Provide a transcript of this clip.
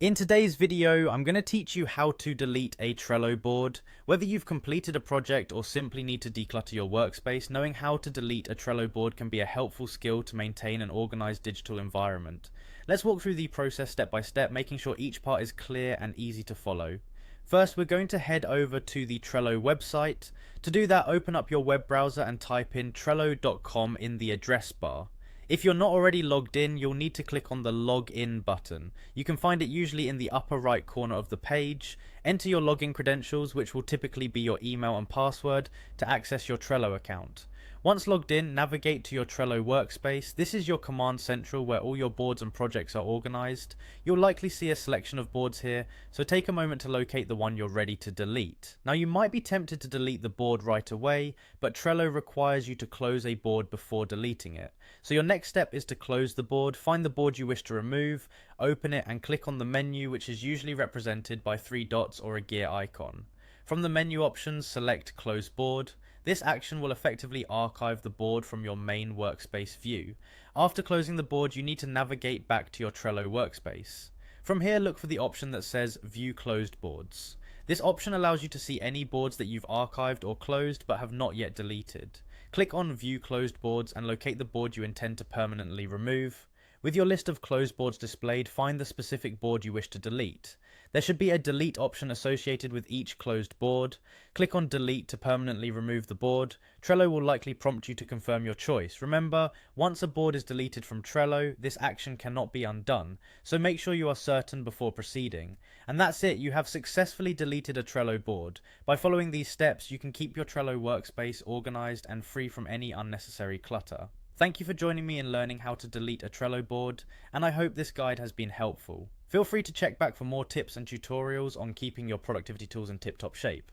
In today's video, I'm going to teach you how to delete a Trello board. Whether you've completed a project or simply need to declutter your workspace, knowing how to delete a Trello board can be a helpful skill to maintain an organized digital environment. Let's walk through the process step by step, making sure each part is clear and easy to follow. First, we're going to head over to the Trello website. To do that, open up your web browser and type in trello.com in the address bar. If you're not already logged in, you'll need to click on the login button. You can find it usually in the upper right corner of the page. Enter your login credentials, which will typically be your email and password, to access your Trello account. Once logged in, navigate to your Trello workspace. This is your command central where all your boards and projects are organized. You'll likely see a selection of boards here, so take a moment to locate the one you're ready to delete. Now, you might be tempted to delete the board right away, but Trello requires you to close a board before deleting it. So your next step is to close the board, find the board you wish to remove, open it and click on the menu, which is usually represented by 3 dots or a gear icon. From the menu options, select Close Board. This action will effectively archive the board from your main workspace view. After closing the board, you need to navigate back to your Trello workspace. From here, look for the option that says View Closed Boards. This option allows you to see any boards that you've archived or closed but have not yet deleted. Click on View Closed Boards and locate the board you intend to permanently remove. With your list of closed boards displayed, find the specific board you wish to delete. There should be a delete option associated with each closed board. Click on delete to permanently remove the board. Trello will likely prompt you to confirm your choice. Remember, once a board is deleted from Trello, this action cannot be undone, so make sure you are certain before proceeding. And that's it, you have successfully deleted a Trello board. By following these steps, you can keep your Trello workspace organized and free from any unnecessary clutter. Thank you for joining me in learning how to delete a Trello board, and I hope this guide has been helpful. Feel free to check back for more tips and tutorials on keeping your productivity tools in tip-top shape.